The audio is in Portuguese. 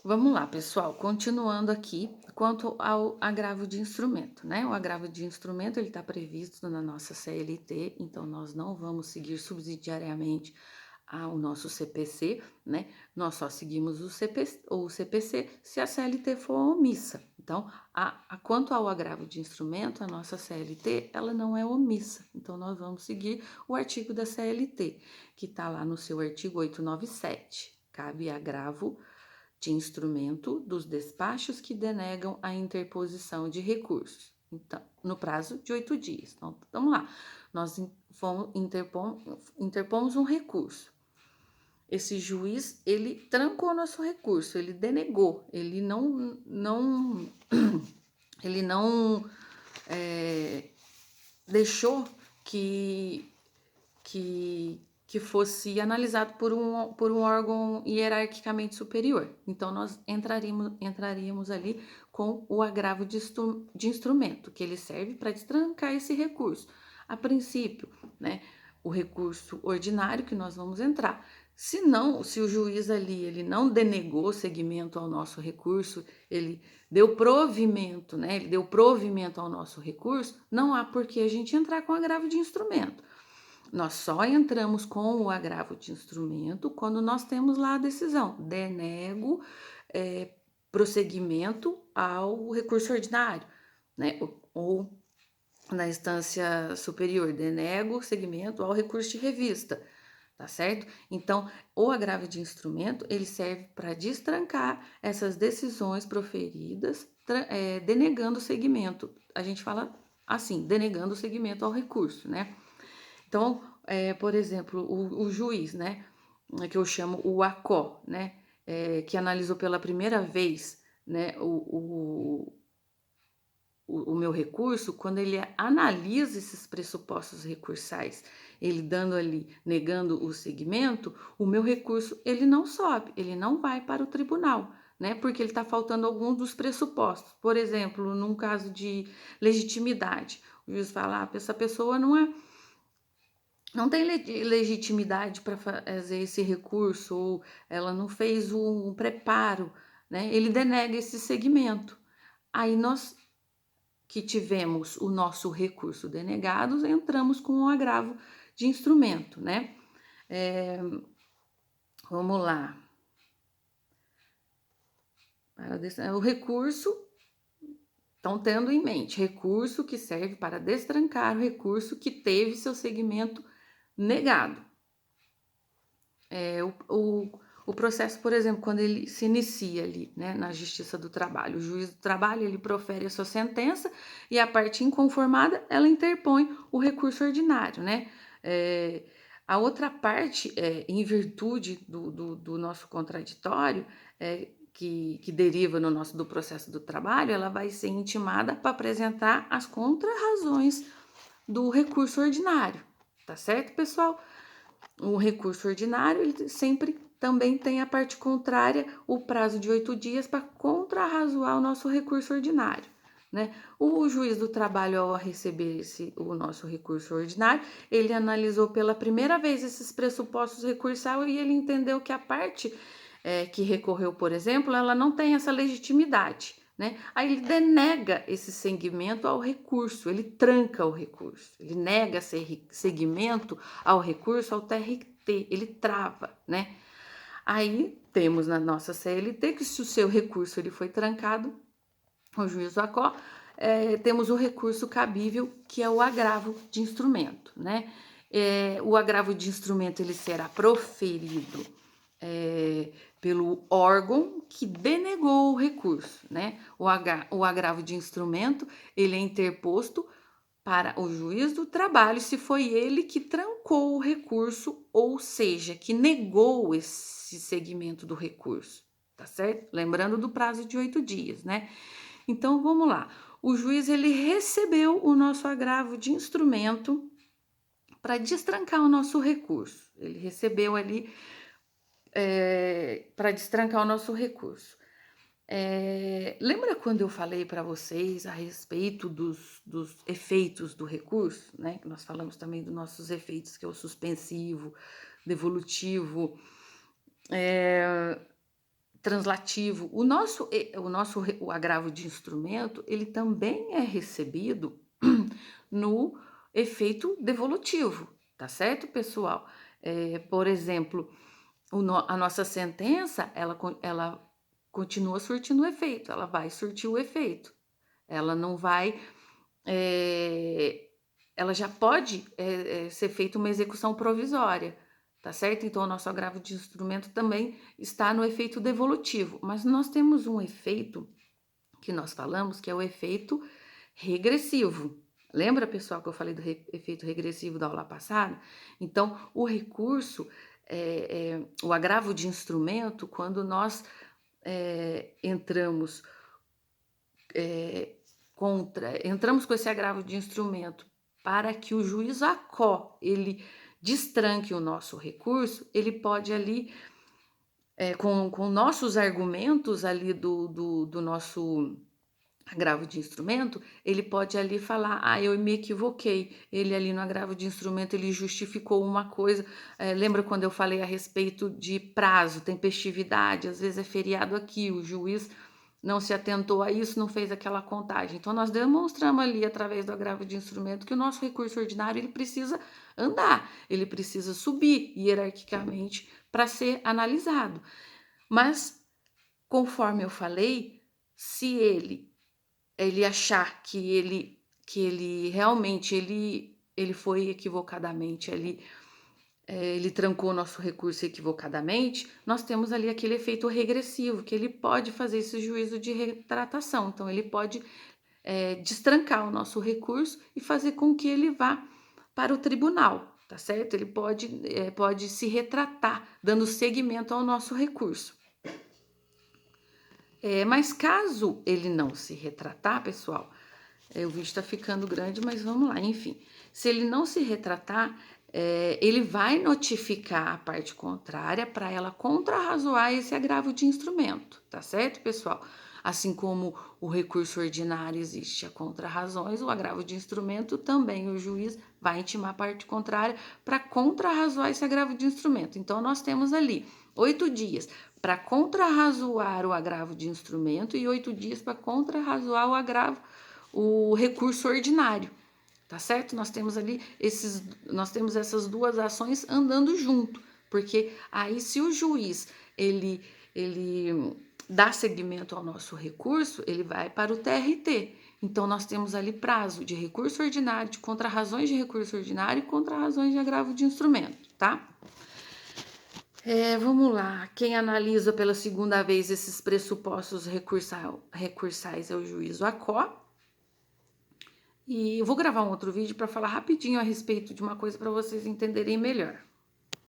Vamos lá, pessoal, continuando aqui, quanto ao agravo de instrumento, né? O agravo de instrumento, ele está previsto na nossa CLT, então nós não vamos seguir subsidiariamente ao nosso CPC, né? Nós só seguimos o CPC se a CLT for omissa. Então, quanto ao agravo de instrumento, a nossa CLT, ela não é omissa. Então, nós vamos seguir o artigo da CLT, que está lá no seu artigo 897. Cabe agravo de instrumento dos despachos que denegam a interposição de recursos. Então, no prazo de 8 dias. Então, vamos lá. Nós interpomos um recurso. Esse juiz, ele trancou nosso recurso, ele denegou, ele não deixou que, que fosse analisado por um órgão hierarquicamente superior. Então, nós entraríamos ali com o agravo de instrumento, que ele serve para destrancar esse recurso. A princípio, né, o recurso ordinário que nós vamos entrar. Se não, se o juiz ali ele não denegou seguimento ao nosso recurso, ele deu provimento, né? Ele deu provimento ao nosso recurso, não há por que a gente entrar com agravo de instrumento. Nós só entramos com o agravo de instrumento quando nós temos lá a decisão, denego prosseguimento ao recurso ordinário, né? Ou na instância superior, denego seguimento ao recurso de revista, tá certo? Então, o agravo de instrumento, ele serve para destrancar essas decisões proferidas, denegando seguimento. A gente fala assim, denegando seguimento ao recurso, né? Então, por exemplo, o juiz, né, que eu chamo o ACO, né, que analisou pela primeira vez, né, o meu recurso, quando ele analisa esses pressupostos recursais, ele dando ali, negando o segmento, o meu recurso, ele não sobe, ele não vai para o tribunal, né? Porque ele está faltando algum dos pressupostos. Por exemplo, num caso de legitimidade, o juiz fala, essa pessoa não tem legitimidade para fazer esse recurso, ou ela não fez um preparo, né? Ele denega esse segmento. Aí nós que tivemos o nosso recurso denegado, entramos com um agravo de instrumento, né? Vamos lá. O recurso, estão tendo em mente, recurso que serve para destrancar o recurso que teve seu segmento negado. O processo, por exemplo, quando ele se inicia ali, né, na Justiça do Trabalho, o juiz do trabalho, ele profere a sua sentença e a parte inconformada, ela interpõe o recurso ordinário, né? A outra parte, em virtude do nosso contraditório, que deriva do processo do trabalho, ela vai ser intimada para apresentar as contrarrazões do recurso ordinário, tá certo, pessoal? O recurso ordinário, ele sempre também tem a parte contrária, o prazo de 8 dias para contrarrazoar o nosso recurso ordinário, né? O juiz do trabalho, ao receber o nosso recurso ordinário, ele analisou pela primeira vez esses pressupostos recursais e ele entendeu que a parte que recorreu, por exemplo, ela não tem essa legitimidade, né? Aí ele denega esse seguimento ao recurso, ele tranca o recurso, ele nega seguimento ao recurso ao TRT, ele trava, né? Aí temos na nossa CLT que se o seu recurso ele foi trancado, o juiz do ACO, temos o recurso cabível, que é o agravo de instrumento, né? O agravo de instrumento ele será proferido pelo órgão que denegou o recurso, né? O agravo de instrumento ele é interposto para o juiz do trabalho se foi ele que trancou o recurso, ou seja, que negou esse segmento do recurso, tá certo? Lembrando do prazo de 8 dias, né? Então vamos lá. O juiz ele recebeu o nosso agravo de instrumento para destrancar o nosso recurso. Ele recebeu ali para destrancar o nosso recurso. Lembra quando eu falei para vocês a respeito dos efeitos do recurso, né? Nós falamos também dos nossos efeitos, que é o suspensivo, devolutivo, translativo. O agravo de instrumento, ele também é recebido no efeito devolutivo, tá certo, pessoal? Por exemplo, a nossa sentença, ela continua surtindo o efeito, ela vai surtir o efeito. Ela não vai, ela já pode ser feita uma execução provisória, tá certo? Então, o nosso agravo de instrumento também está no efeito devolutivo, mas nós temos um efeito que nós falamos, que é o efeito regressivo. Lembra, pessoal, que eu falei do efeito regressivo da aula passada? Então, o recurso, o agravo de instrumento, quando nós entramos entramos com esse agravo de instrumento para que o juiz ACO ele destranque o nosso recurso, ele pode ali, com nossos argumentos ali do nosso agravo de instrumento, ele pode ali falar, eu me equivoquei. Ele ali no agravo de instrumento, ele justificou uma coisa. Lembra quando eu falei a respeito de prazo, tempestividade? Às vezes é feriado aqui, o juiz não se atentou a isso, não fez aquela contagem. Então, nós demonstramos ali, através do agravo de instrumento, que o nosso recurso ordinário, ele precisa andar, ele precisa subir hierarquicamente para ser analisado. Mas, conforme eu falei, se ele achar que ele realmente ele foi equivocadamente ali, ele trancou o nosso recurso equivocadamente, nós temos ali aquele efeito regressivo, que ele pode fazer esse juízo de retratação. Então, ele pode destrancar o nosso recurso e fazer com que ele vá para o tribunal, tá certo? Ele pode se retratar, dando seguimento ao nosso recurso. Mas caso ele não se retratar, pessoal, o vídeo está ficando grande, mas vamos lá, enfim. Se ele não se retratar, ele vai notificar a parte contrária para ela contrarrazoar esse agravo de instrumento, tá certo, pessoal? Assim como o recurso ordinário existe a contrarrazões, o agravo de instrumento também o juiz vai intimar a parte contrária para contrarrazoar esse agravo de instrumento. Então, nós temos ali 8 dias para contrarrazoar o agravo de instrumento e 8 dias para contrarrazoar o recurso ordinário, tá certo? Nós temos ali essas duas ações andando junto, porque aí se o juiz ele dá seguimento ao nosso recurso, ele vai para o TRT. Então nós temos ali prazo de recurso ordinário, de contrarrazões de recurso ordinário e contrarrazões de agravo de instrumento, tá? Vamos lá, quem analisa pela segunda vez esses pressupostos recursais é o juiz ACO. E eu vou gravar um outro vídeo para falar rapidinho a respeito de uma coisa para vocês entenderem melhor.